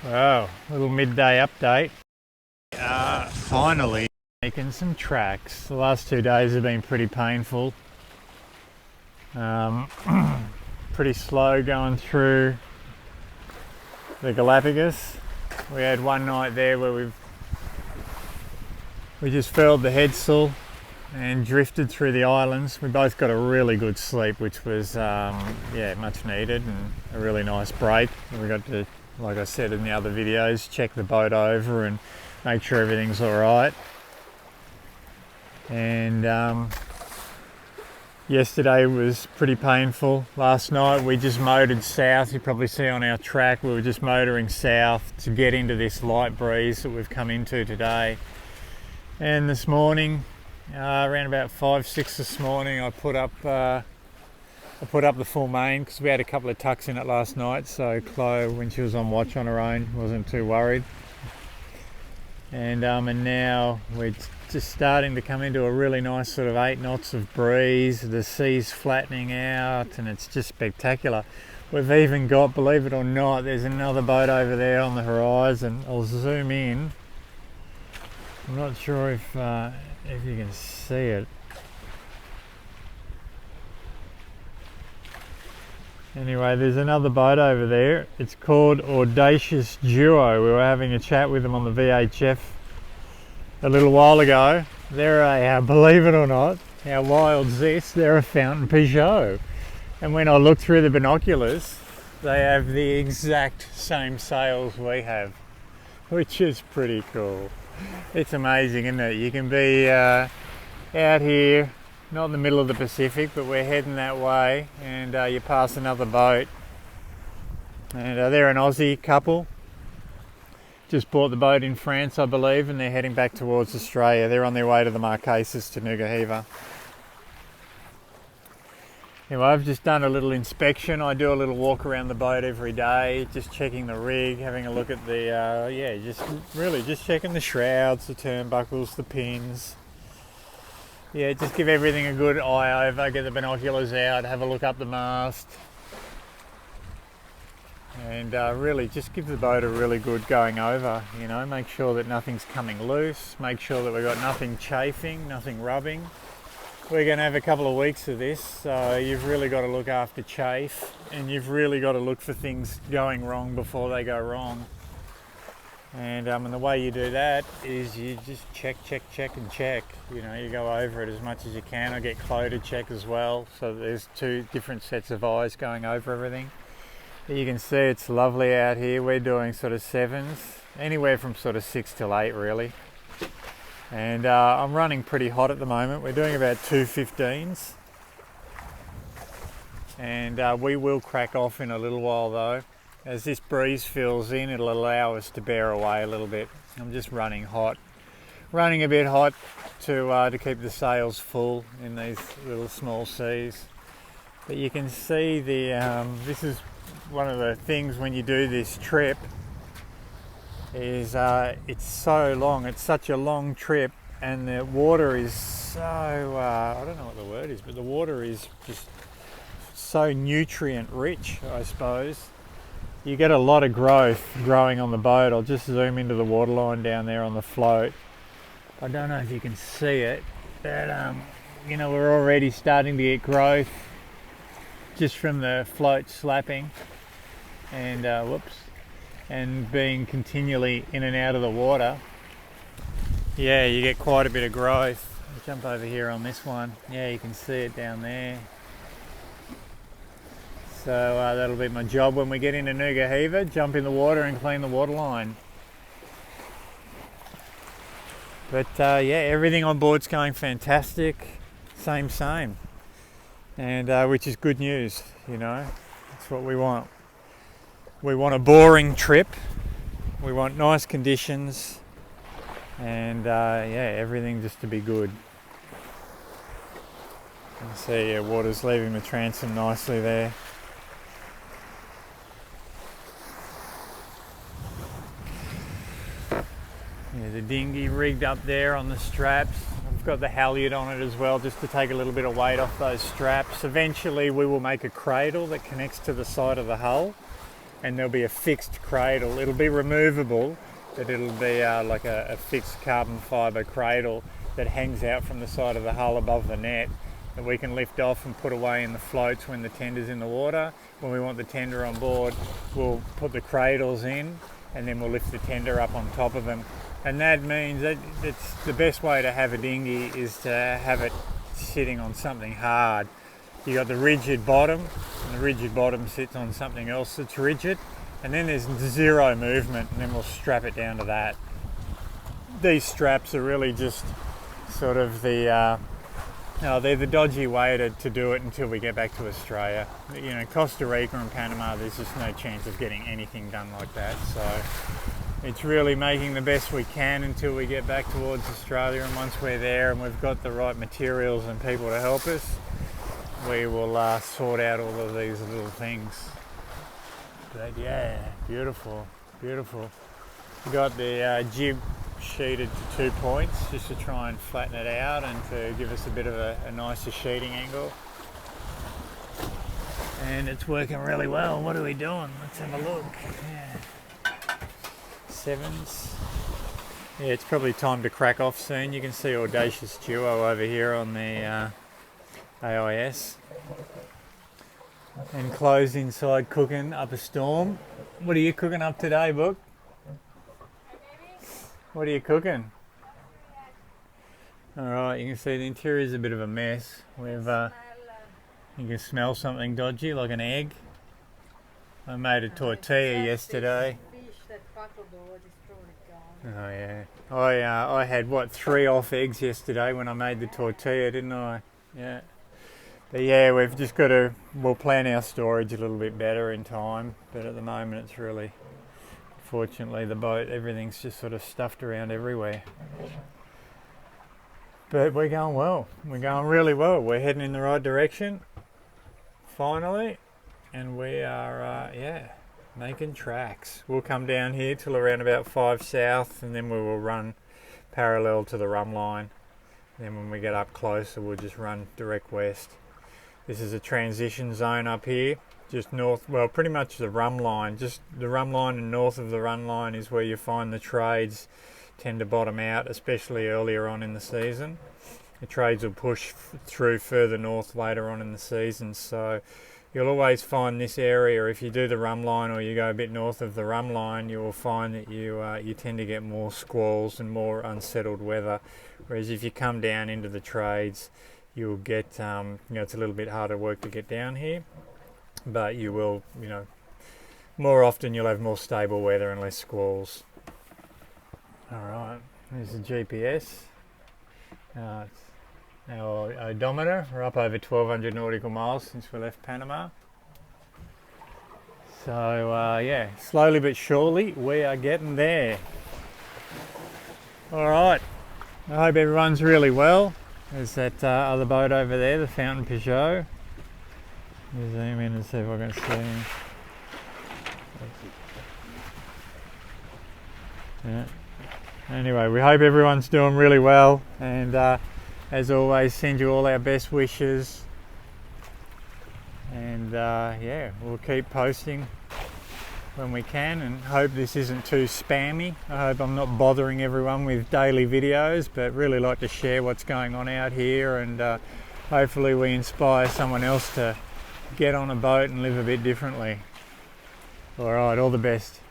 Wow, little midday update. Finally making some tracks. The last 2 days have been pretty painful. Pretty slow going through the Galapagos. We had one night there where we just furled the headsail and drifted through the islands. We both got a really good sleep, which was much needed, and a really nice break. We got to, like I said in the other videos, check the boat over and make sure everything's all right. And yesterday was pretty painful. Last night we just motored south. You probably see on our track we were just motoring south to get into this light breeze that we've come into today. And this morning, around about 5-6 this morning, I put up the full main because we had a couple of tucks in it last night, so Chloe, when she was on watch on her own, wasn't too worried. And now we're just starting to come into a really nice sort of 8 knots of breeze. The sea's flattening out and it's just spectacular. We've even got, believe it or not, there's another boat over there on the horizon. I'll zoom in. I'm not sure if you can see it. Anyway, there's another boat over there. It's called Audacious Duo. We were having a chat with them on the VHF a little while ago. They're believe it or not, how wild's this? They're a Fountain Peugeot. And when I look through the binoculars, they have the exact same sails we have, which is pretty cool. It's amazing, isn't it? You can be out here, not in the middle of the Pacific, but we're heading that way, and you pass another boat, and they're an Aussie couple. Just bought the boat in France, I believe, and they're heading back towards Australia. They're on their way to the Marquesas to Nuku'hiva. Anyway, I've just done a little inspection. I do a little walk around the boat every day, just checking the rig, having a look at the, just checking the shrouds, the turnbuckles, the pins. Yeah, just give everything a good eye over, get the binoculars out, have a look up the mast. And really just give the boat a really good going over, you know, make sure that nothing's coming loose, make sure that we've got nothing chafing, nothing rubbing. We're going to have a couple of weeks of this, so you've really got to look after chafe, and you've really got to look for things going wrong before they go wrong. And the way you do that is you just check and check. You know, you go over it as much as you can. I get Chloe to check as well, so there's 2 different sets of eyes going over everything. You can see it's lovely out here. We're doing sort of 7s, anywhere from sort of 6 till 8 really. And I'm running pretty hot at the moment. We're doing about 2 15s. And we will crack off in a little while though. As this breeze fills in, it'll allow us to bear away a little bit. I'm just running a bit hot to keep the sails full in these little small seas. But you can see this is one of the things when you do this trip is it's so long, it's such a long trip, and the water is so, I don't know what the word is, but the water is just so nutrient rich, I suppose. You get a lot of growth growing on the boat. I'll just zoom into the waterline down there on the float. I don't know if you can see it, but you know, we're already starting to get growth just from the float slapping and and being continually in and out of the water. Yeah, you get quite a bit of growth. I'll jump over here on this one. Yeah, you can see it down there. So that'll be my job when we get into Nuku'hiva, jump in the water and clean the waterline. But everything on board's going fantastic. Same. And which is good news, you know. That's what we want. We want a boring trip. We want nice conditions. And everything just to be good. You can see water's leaving the transom nicely there. Yeah, the dinghy rigged up there on the straps. I've got the halyard on it as well, just to take a little bit of weight off those straps. Eventually we will make a cradle that connects to the side of the hull, and there'll be a fixed cradle. It'll be removable, but it'll be like a fixed carbon fibre cradle that hangs out from the side of the hull above the net that we can lift off and put away in the floats when the tender's in the water. When we want the tender on board, we'll put the cradles in and then we'll lift the tender up on top of them. And that means that it's the best way to have a dinghy is to have it sitting on something hard. You got the rigid bottom, and the rigid bottom sits on something else that's rigid, and then there's zero movement, and then we'll strap it down to that. These straps are really just sort of they're the dodgy way to do it until we get back to Australia. You know, Costa Rica and Panama, there's just no chance of getting anything done like that. So it's really making the best we can until we get back towards Australia, and once we're there and we've got the right materials and people to help us, we will sort out all of these little things. But yeah, beautiful, beautiful. We got the jib sheeted to 2 points just to try and flatten it out and to give us a bit of a nicer sheeting angle. And it's working really well. What are we doing? Let's have a look. Yeah. 7s. Yeah, it's probably time to crack off soon. You can see Audacious Duo over here on the AIS. And Chloe's inside cooking up a storm. What are you cooking up today, Book? What are you cooking? Alright, you can see the interior is a bit of a mess. We've you can smell something dodgy, like an egg. I made a tortilla yesterday. Oh yeah. I had 3 off eggs yesterday when I made the tortilla, didn't I? Yeah. But yeah, we've just we'll plan our storage a little bit better in time, but at the moment it's really, fortunately the boat, everything's just sort of stuffed around everywhere. But we're going well. We're going really well. We're heading in the right direction, finally, and we are, making tracks. We'll come down here till around about 5 south, and then we will run parallel to the rum line. Then when we get up closer, we'll just run direct west. This is a transition zone up here, just north, well, pretty much the rum line. Just the rum line and north of the rum line is where you find the trades tend to bottom out, especially earlier on in the season. The trades will push through further north later on in the season, so you'll always find this area, if you do the rum line or you go a bit north of the rum line, you will find that you tend to get more squalls and more unsettled weather. Whereas if you come down into the trades, you'll get, it's a little bit harder work to get down here, but you will, more often you'll have more stable weather and less squalls. Alright, there's the GPS. Our odometer, we're up over 1200 nautical miles since we left Panama. So slowly but surely we are getting there. Alright, I hope everyone's really well. There's that other boat over there, the Fountain Peugeot. I'll zoom in and see if I can see. Yeah. Anyway, we hope everyone's doing really well, and as always, send you all our best wishes. And we'll keep posting when we can, and hope this isn't too spammy. I hope I'm not bothering everyone with daily videos, but really like to share what's going on out here, and hopefully we inspire someone else to get on a boat and live a bit differently. Alright, all the best.